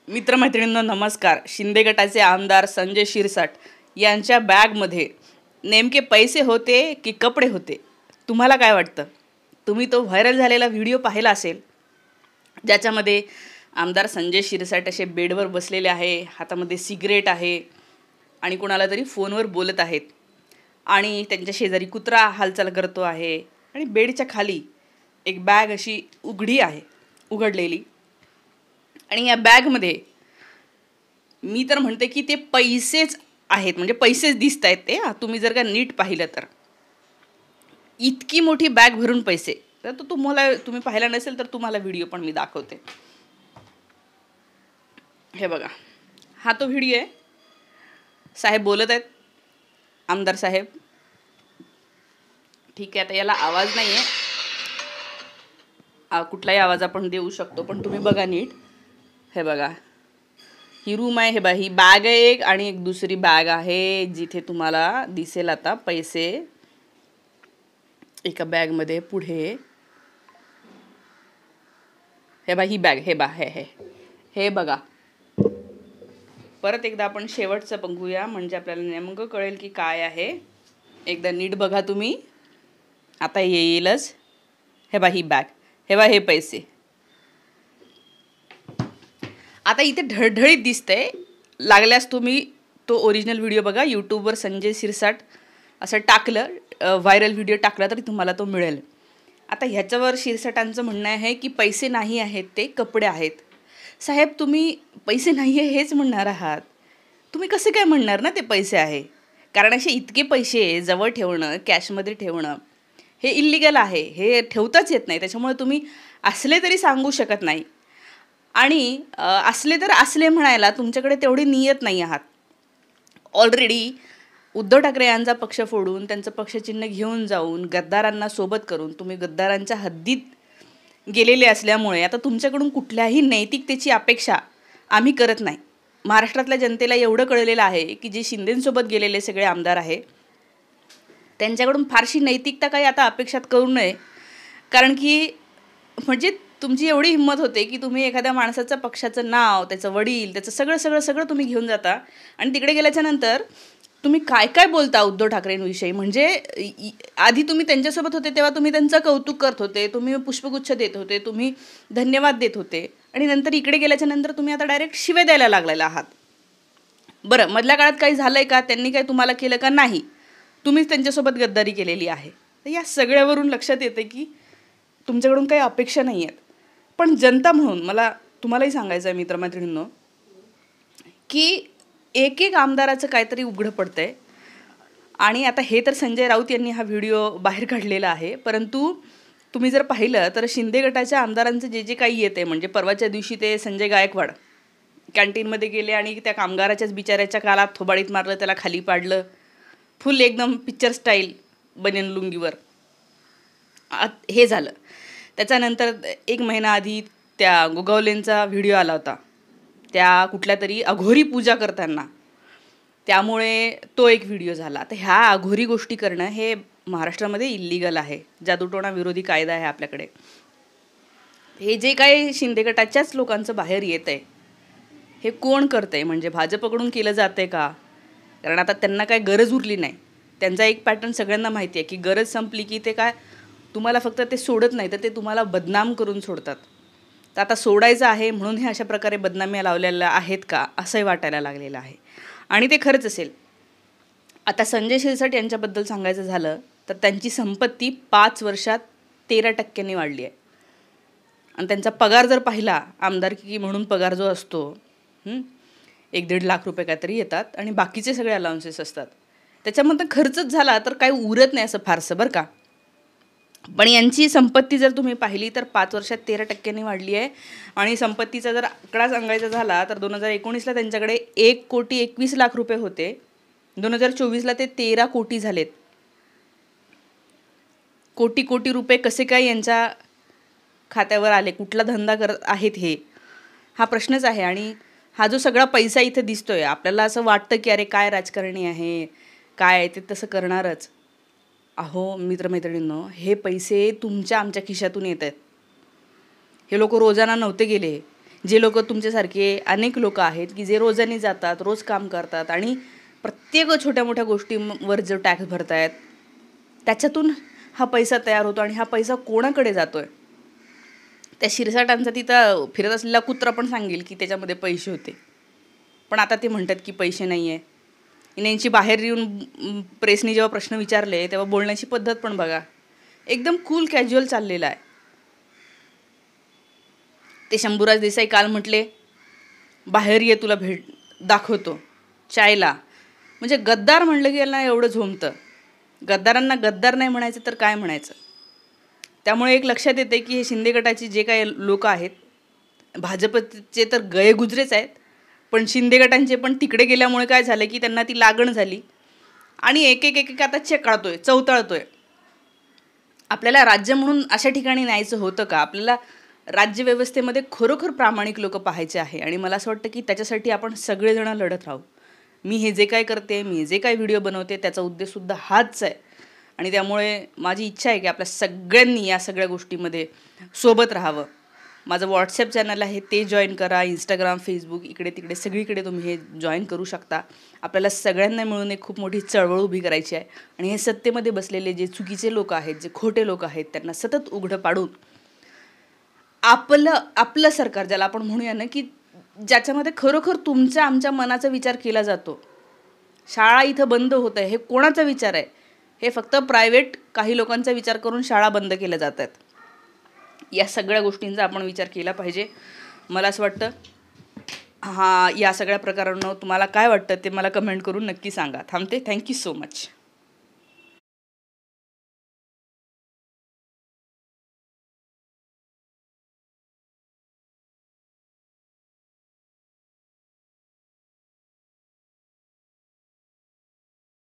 मित्रमैत्रिणींनो नमस्कार. शिंदे गटाचे आमदार संजय शिरसाट यांच्या बॅगमध्ये नेमके पैसे होते की कपडे होते? तुम्हाला काय वाटतं? तुम्ही तो व्हायरल झालेला व्हिडिओ पाहिला असेल, ज्याच्यामध्ये आमदार संजय शिरसाट असे बेडवर बसलेले आहे, हातामध्ये सिगरेट आहे आणि कोणाला तरी फोनवर बोलत आहेत आणि त्यांच्या शेजारी कुत्रा हालचाल करतो आहे आणि बेडच्या खाली एक बॅग अशी उघडी आहे, उघडलेली. आणि या बॅगमध्ये मी तर म्हणते की ते पैसेच आहेत, म्हणजे पैसेच दिसत आहेत ते. तुम्ही जर का नीट पाहिलं तर इतकी मोठी बॅग भरून पैसे. तर तो तुम्ही पाहिला नसेल तर तुम्हाला व्हिडिओ पण मी दाखवते. हे बघा, हा तो व्हिडिओ आहे. साहेब बोलत आहेत, आमदार साहेब. ठीक आहे, आता याला आवाज नाही आहे, कुठलाही आवाज आपण देऊ शकतो, पण तुम्ही बघा नीट. हे बघा, ही रूम आहे. हे बघा, ही बॅग आहे एक, आणि एक दुसरी बॅग आहे जिथे तुम्हाला दिसेल आता पैसे एका बॅगमध्ये पुढे. हे बघा, ही बॅग. हे बघा, हे बघा. परत एकदा आपण शेवटचं बघूया, म्हणजे आपल्याला नेमकं कळेल की काय आहे. एकदा नीट बघा तुम्ही, आता येईलच. हे बघा, ही बॅग. हे बघा, हे पैसे. आता इथे ढळढळीत दिसतंय. लागल्यास तुम्ही तो ओरिजिनल व्हिडिओ बघा. यूट्यूबवर संजय शिरसाट असं टाकलं, व्हायरल व्हिडिओ टाकला तरी तुम्हाला तो मिळेल. आता ह्याच्यावर शिरसाटांचं म्हणणं आहे की पैसे नाही आहेत, ते कपडे आहेत. साहेब, तुम्ही पैसे नाही आहे हेच म्हणणार आहात, तुम्ही कसं काय म्हणणार ना ते पैसे आहे? कारण असे इतके पैसे जवळ ठेवणं, कॅशमध्ये ठेवणं हे इल्लिगल आहे, हे ठेवताच येत नाही. त्याच्यामुळे तुम्ही असले तरी सांगू शकत नाही. आणि असले तर असले म्हणायला तुमच्याकडे तेवढी नियत नाही आहात. ऑलरेडी उद्धव ठाकरे यांचा पक्ष फोडून, त्यांचं पक्षचिन्ह घेऊन जाऊन, गद्दारांना सोबत करून तुम्ही गद्दारांच्या हद्दीत गेलेले असल्यामुळे आता तुमच्याकडून कुठल्याही नैतिकतेची अपेक्षा आम्ही करत नाही. महाराष्ट्रातल्या जनतेला एवढं कळलेलं आहे की जे शिंदेंसोबत गेलेले सगळे आमदार आहे त्यांच्याकडून फारशी नैतिकता काही आता अपेक्षात करू नये. कारण की म्हणजे तुमची एवढी हिंमत होते की तुम्ही एखाद्या माणसाचं, पक्षाचं नाव, त्याचं वडील, त्याचं सगळं तुम्ही घेऊन जाता आणि तिकडे गेल्याच्यानंतर तुम्ही काय काय बोलता उद्धव ठाकरेंविषयी. म्हणजे आधी तुम्ही त्यांच्यासोबत होते तेव्हा तुम्ही त्यांचं कौतुक करत होते, तुम्ही पुष्पगुच्छ देत होते, तुम्ही धन्यवाद देत होते, आणि नंतर इकडे गेल्याच्यानंतर तुम्ही आता डायरेक्ट शिवे द्यायला लागलेला आहात. बरं, मधल्या काळात काही झालं आहे का? त्यांनी काही तुम्हाला केलं का? नाही. तुम्हीच त्यांच्यासोबत गद्दारी केलेली आहे. तर या सगळ्यावरून लक्षात येते की तुमच्याकडून काही अपेक्षा नाही आहेत. पण जनता म्हणून मला तुम्हालाही सांगायचं आहे मित्रमैत्रिणींनो, की एक एक आमदाराचं काहीतरी उघडं पडतं आहे. आणि आता हे तर संजय राऊत यांनी हा व्हिडिओ बाहेर काढलेला आहे, परंतु तुम्ही जर पाहिलं तर शिंदे गटाच्या आमदारांचं जे जे काही येते, म्हणजे परवाच्या दिवशी ते संजय गायकवाड कॅन्टीनमध्ये गेले आणि त्या कामगाराच्याच बिचाऱ्याच्या कालात थोबाडीत मारलं, त्याला खाली पाडलं, फुल एकदम पिक्चर स्टाईल बनियन लुंगीवर. हे झालं. त्याच्यानंतर एक महिना आधी त्या गोगावलेंचा व्हिडिओ आला होता, त्या कुठल्या तरी अघोरी पूजा करताना, त्यामुळे तो एक व्हिडिओ झाला. तर ह्या अघोरी गोष्टी करणं हे महाराष्ट्रामध्ये इल्लिगल आहे. जादूटोणा विरोधी कायदा आहे आपल्याकडे. हे जे काही शिंदे गटाच्याच लोकांचं बाहेर येत आहे, हे कोण करतंय? म्हणजे भाजपकडून केलं जातंय का? कारण आता त्यांना काय गरज उरली नाही. त्यांचा एक पॅटर्न सगळ्यांना माहिती आहे की गरज संपली की ते काय, तुम्हाला फक्त ते सोडत नाही तर ते तुम्हाला बदनाम करून सोडतात. तर आता सोडायचं आहे म्हणून हे अशा प्रकारे बदनाम्या लावलेल्या आहेत का, असंही वाटायला लागलेलं आहे. आणि ते खरंच असेल. आता संजय शिरसाट यांच्याबद्दल सांगायचं झालं तर त्यांची संपत्ती 5 वर्षात 13% वाढली आहे. आणि त्यांचा पगार जर पाहिला, आमदारकी म्हणून पगार जो असतो 1-1.5 लाख रुपये काहीतरी येतात आणि बाकीचे सगळे अलाउन्सेस असतात. त्याच्यामध्ये खर्चच झाला तर काही उरत नाही असं फारसं, बरं का. पण यांची संपत्ती जर तुम्ही पाहिली तर 5 वर्षात 13% वाढली आहे. आणि संपत्तीचा जर आकडा सांगायचा झाला तर 2019ला त्यांच्याकडे 1,21,00,000 रुपये होते. 2024ला ते 13 कोटी झालेत. कोटी रुपये कसे काय यांच्या खात्यावर आले? कुठला धंदा करत आहेत हे, हा प्रश्नच आहे. आणि हा जो सगळा पैसा इथे दिसतोय, आपल्याला असं वाटतं की अरे काय राजकारणी आहे, काय ते तसं करणारच. अहो मित्रमैत्रिणींनो, हे पैसे तुमच्या आमच्या खिशातून येत आहेत. हे लोक रोजाना नव्हते गेले. जे लोक तुमच्यासारखे अनेक लोक आहेत की जे रोजाने जातात, रोज काम करतात आणि प्रत्येक छोट्या मोठ्या गोष्टींवर जो टॅक्स भरतायत त्याच्यातून हा पैसा तयार होतो आणि हा पैसा कोणाकडे जातोय. त्या शिरसाटांचा तिथं फिरत असलेला कुत्रा पण सांगेल की त्याच्यामध्ये पैसे होते, पण आता ते म्हणतात की पैसे नाही आहे. यांची बाहेर येऊन प्रेसने जेव्हा प्रश्न विचारले तेव्हा बोलण्याची पद्धत पण बघा, एकदम कूल कॅज्युअल चाललेला आहे. ते शंभूराज देसाई काल म्हटले बाहेर ये तुला दाखवतो चायला. म्हणजे गद्दार म्हणलं की यांना एवढं झोमतं. गद्दारांना गद्दार नाही म्हणायचं तर काय म्हणायचं. त्यामुळे एक लक्षात येते की हे शिंदे गटाचे जे काही लोक आहेत, भाजपचे तर गयेगुजरेच आहेत, पण शिंदे गटांचे पण तिकडे गेल्यामुळे काय झालं की त्यांना ती लागण झाली आणि एक एक एक आता चेकाळतोय, चवताळतोय. आपल्याला राज्य म्हणून अशा ठिकाणी न्यायचं होतं का? आपल्याला राज्यव्यवस्थेमध्ये खरोखर प्रामाणिक लोक पाहायचे आहे आणि मला असं वाटतं की त्याच्यासाठी आपण सगळेजण लढत राहू. मी हे जे काय करते, मी जे काय व्हिडिओ बनवते त्याचा उद्देशसुद्धा हाच आहे आणि त्यामुळे माझी इच्छा आहे की आपल्या सगळ्यांनी या सगळ्या गोष्टीमध्ये सोबत राहावं. माझं व्हॉट्सॲप चॅनल आहे ते जॉईन करा, इंस्टाग्राम, फेसबुक इकडे तिकडे सगळीकडे तुम्ही हे जॉईन करू शकता. आपल्याला सगळ्यांना मिळून एक खूप मोठी चळवळ उभी करायची आहे आणि हे सत्तेमध्ये बसलेले जे चुकीचे लोक आहेत, जे खोटे लोक आहेत त्यांना सतत उघडं पाडून आपलं सरकार, ज्याला आपण म्हणूया ना की ज्याच्यामध्ये खरोखर तुमच्या आमच्या मनाचा विचार केला जातो. शाळा इथं बंद होत आहे हे कोणाचा विचार आहे? हे फक्त प्रायव्हेट काही लोकांचा विचार करून शाळा बंद केल्या जात आहेत. या सगळ्या गोष्टींचा आपण विचार केला पाहिजे. मला असं वाटतं या सगळ्या प्रकारांना तुम्हाला काय वाटतं ते मला कमेंट करून नक्की सांगा. थांबते. Thank you so much.